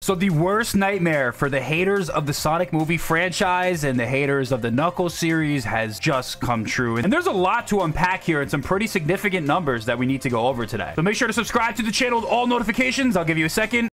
So the worst nightmare for the haters of the Sonic movie franchise and the haters of the Knuckles series has just come true. And there's a lot to unpack here and some pretty significant numbers that we need to go over today. So make sure to subscribe to the channel with all notifications. I'll give you a second.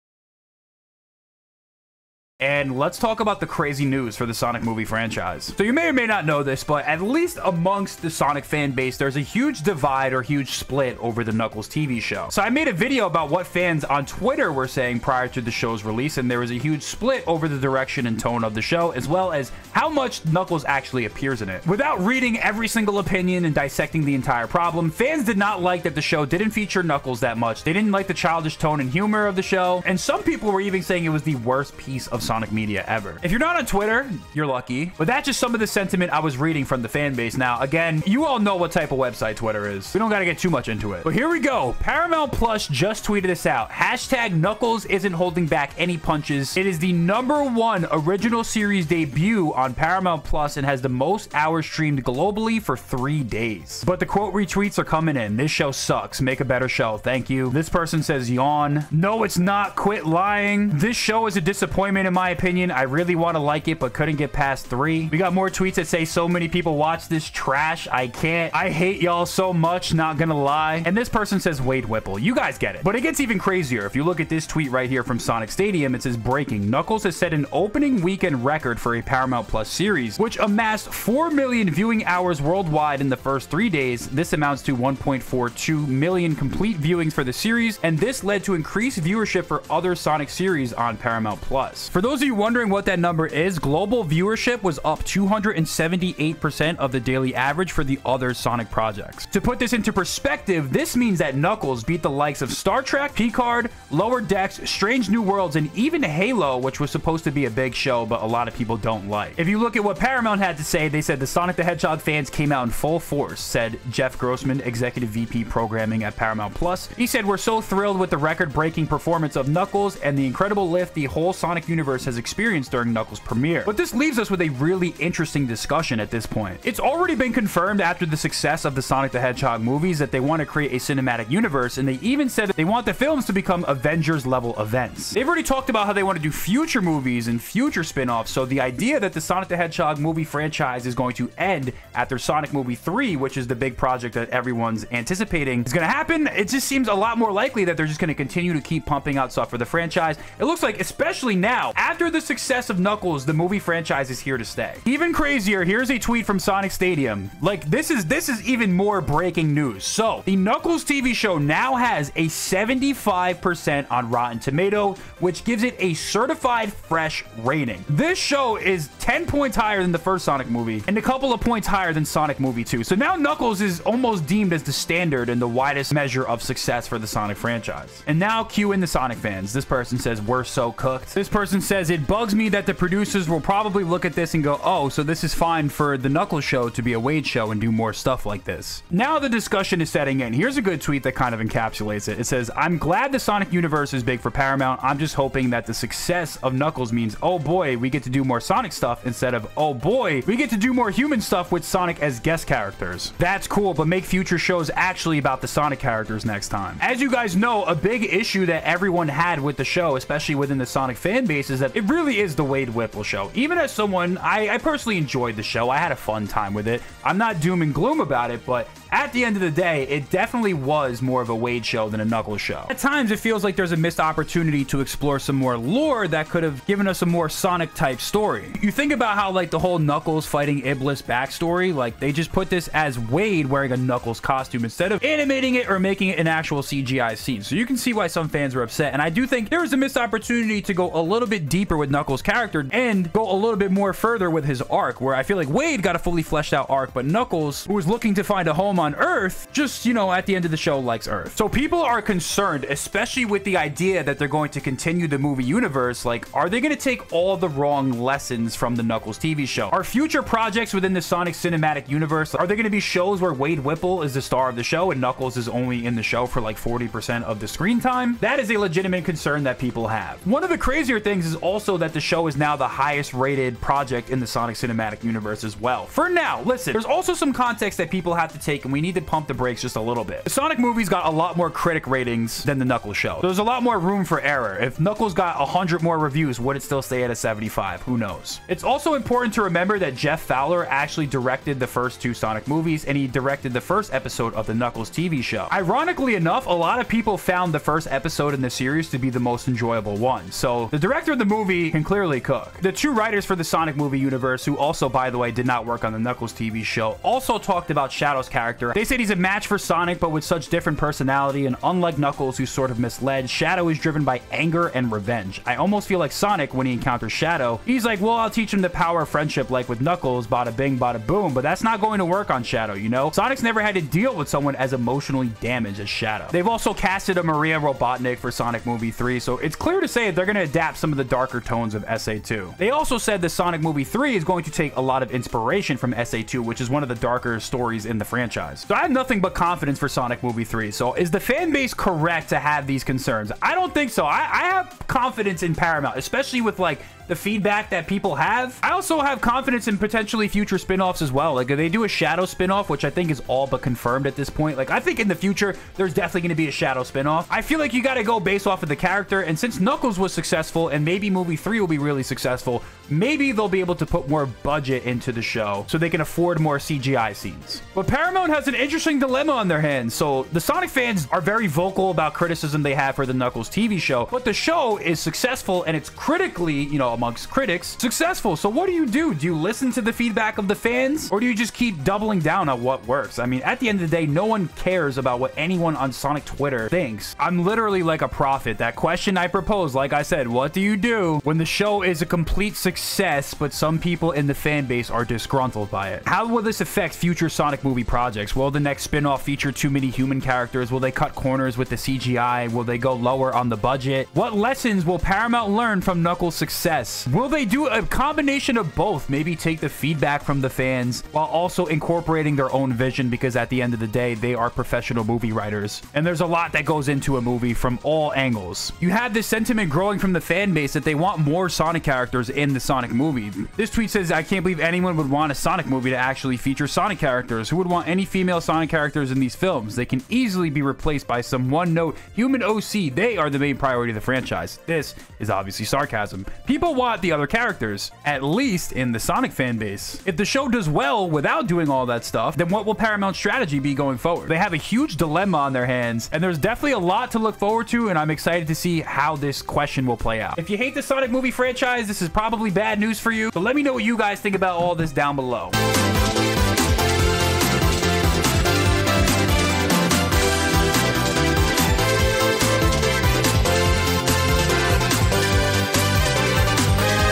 And let's talk about the crazy news for the Sonic movie franchise. So you may or may not know this, but at least amongst the Sonic fan base, there's a huge divide or huge split over the Knuckles TV show. So I made a video about what fans on Twitter were saying prior to the show's release, and there was a huge split over the direction and tone of the show, as well as how much Knuckles actually appears in it. Without reading every single opinion and dissecting the entire problem, fans did not like that the show didn't feature Knuckles that much. They didn't like the childish tone and humor of the show, and some people were even saying it was the worst piece of Sonic media ever. If you're not on Twitter, you're lucky, but that's just some of the sentiment I was reading from the fan base. Now, again, you all know what type of website Twitter is. We don't got to get too much into it, but here we go. Paramount Plus just tweeted this out. Hashtag Knuckles isn't holding back any punches. It is the #1 original series debut on Paramount Plus and has the most hours streamed globally for 3 days. But the quote retweets are coming in. This show sucks. Make a better show. Thank you. This person says yawn. No, it's not. Quit lying. This show is a disappointment in my opinion. I really want to like it, but couldn't get past 3. We got more tweets that say so many people watch this trash. I can't. I hate y'all so much, not gonna lie. And this person says Wade Whipple. You guys get it. But it gets even crazier. If you look at this tweet right here from Sonic Stadium, it says breaking. Knuckles has set an opening weekend record for a Paramount Plus series, which amassed 4 million viewing hours worldwide in the first 3 days. This amounts to 1.42 million complete viewings for the series, and this led to increased viewership for other Sonic series on Paramount Plus. For those of you wondering what that number is, global viewership was up 278% of the daily average for the other Sonic projects. To put this into perspective, this means that Knuckles beat the likes of Star Trek, Picard, Lower Decks, Strange New Worlds, and even Halo, which was supposed to be a big show, but a lot of people don't like. If you look at what Paramount had to say, they said the Sonic the Hedgehog fans came out in full force, said Jeff Grossman, Executive VP Programming at Paramount Plus. He said, "We're so thrilled with the record-breaking performance of Knuckles and the incredible lift the whole Sonic universe has experienced during Knuckles' premiere." But this leaves us with a really interesting discussion at this point. It's already been confirmed after the success of the Sonic the Hedgehog movies that they want to create a cinematic universe, and they even said that they want the films to become Avengers-level events. They've already talked about how they want to do future movies and future spin-offs, so the idea that the Sonic the Hedgehog movie franchise is going to end after Sonic Movie 3, which is the big project that everyone's anticipating is going to happen, it just seems a lot more likely that they're just going to continue to keep pumping out stuff for the franchise. It looks like, especially now, after the success of Knuckles, the movie franchise is here to stay. Even crazier, here's a tweet from Sonic Stadium. Like, this is even more breaking news. So, the Knuckles TV show now has a 75% on Rotten Tomato, which gives it a certified fresh rating. This show is 10 points higher than the first Sonic movie and a couple of points higher than Sonic Movie 2. So now Knuckles is almost deemed as the standard and the widest measure of success for the Sonic franchise. And now cue in the Sonic fans. This person says, "We're so cooked." This person says, "It bugs me that the producers will probably look at this and go, oh, so this is fine for the Knuckles show to be a Wade show and do more stuff like this." Now the discussion is setting in. Here's a good tweet that kind of encapsulates it. It says, "I'm glad the Sonic universe is big for Paramount. I'm just hoping that the success of Knuckles means, oh boy, we get to do more Sonic stuff instead of, oh boy, we get to do more human stuff with Sonic as guest characters. That's cool, but make future shows actually about the Sonic characters next time." As you guys know, a big issue that everyone had with the show, especially within the Sonic fan base, is that it really is the Wade Whipple show. Even as someone, I personally enjoyed the show. I had a fun time with it. I'm not doom and gloom about it, but at the end of the day, it definitely was more of a Wade show than a Knuckles show. At times, it feels like there's a missed opportunity to explore some more lore that could have given us a more Sonic-type story. You think about how, like, the whole Knuckles fighting Iblis backstory, like, they just put this as Wade wearing a Knuckles costume instead of animating it or making it an actual CGI scene. So you can see why some fans were upset, and I do think there was a missed opportunity to go a little bit deeper with Knuckles' character and go a little bit more further with his arc, where I feel like Wade got a fully fleshed out arc, but Knuckles, who was looking to find a home on Earth, just, you know, at the end of the show likes Earth. So people are concerned, especially with the idea that they're going to continue the movie universe. Like, are they going to take all the wrong lessons from the Knuckles TV show? Are future projects within the Sonic cinematic universe, are there going to be shows where Wade Whipple is the star of the show and Knuckles is only in the show for like 40% of the screen time? That is a legitimate concern that people have. One of the crazier things is also that the show is now the highest rated project in the Sonic Cinematic Universe as well. For now, listen, there's also some context that people have to take, and we need to pump the brakes just a little bit. The Sonic movies got a lot more critic ratings than the Knuckles show. There's a lot more room for error. If Knuckles got 100 more reviews, would it still stay at a 75? Who knows? It's also important to remember that Jeff Fowler actually directed the first 2 Sonic movies, and he directed the first episode of the Knuckles TV show. Ironically enough, a lot of people found the first episode in the series to be the most enjoyable one, so the director of the movie can clearly cook. The 2 writers for the Sonic movie universe, who also, by the way, did not work on the Knuckles TV show, also talked about Shadow's character. They said he's a match for Sonic, but with such different personality, and unlike Knuckles, who's sort of misled, Shadow is driven by anger and revenge. I almost feel like Sonic, when he encounters Shadow, he's like, well, I'll teach him the power of friendship like with Knuckles, bada bing, bada boom, but that's not going to work on Shadow, you know? Sonic's never had to deal with someone as emotionally damaged as Shadow. They've also casted a Maria Robotnik for Sonic Movie 3, so it's clear to say that they're going to adapt some of the darker tones of SA2. They also said the Sonic Movie 3 is going to take a lot of inspiration from SA2, which is one of the darker stories in the franchise. So I have nothing but confidence for Sonic Movie 3. So is the fan base correct to have these concerns? I don't think so. I have confidence in Paramount, especially with like the feedback that people have. I also have confidence in potentially future spin-offs as well. Like if they do a Shadow spin-off, which I think is all but confirmed at this point, like I think in the future there's definitely going to be a Shadow spin-off. I feel like you got to go based off of the character, and since Knuckles was successful and maybe movie 3 will be really successful, maybe they'll be able to put more budget into the show so they can afford more CGI scenes. But Paramount has an interesting dilemma on their hands. So the Sonic fans are very vocal about criticism they have for the Knuckles TV show, but the show is successful and it's critically, you know, amongst critics, successful. So what do? Do you listen to the feedback of the fans, or do you just keep doubling down on what works? I mean, at the end of the day, no one cares about what anyone on Sonic Twitter thinks. I'm literally like a prophet. That question I proposed, like I said, what do you do when the show is a complete success, but some people in the fan base are disgruntled by it? How will this affect future Sonic movie projects? Will the next spin-off feature too many human characters? Will they cut corners with the CGI? Will they go lower on the budget? What lessons will Paramount learn from Knuckles' success? Will they do a combination of both? Maybe take the feedback from the fans while also incorporating their own vision, because at the end of the day, they are professional movie writers. And there's a lot that goes into a movie from all angles. You have this sentiment growing from the fan base that they want more Sonic characters in the Sonic movie. This tweet says, I can't believe anyone would want a Sonic movie to actually feature Sonic characters. Who would want any female Sonic characters in these films? They can easily be replaced by some one-note human OC. They are the main priority of the franchise. This is obviously sarcasm. People want the other characters, at least in the Sonic fan base. If the show does well without doing all that stuff, then what will Paramount's strategy be going forward? They have a huge dilemma on their hands, and there's definitely a lot to look forward to, and I'm excited to see how this question will play out. If you hate the Sonic movie franchise, this is probably bad news for you, but let me know what you guys think about all this down below.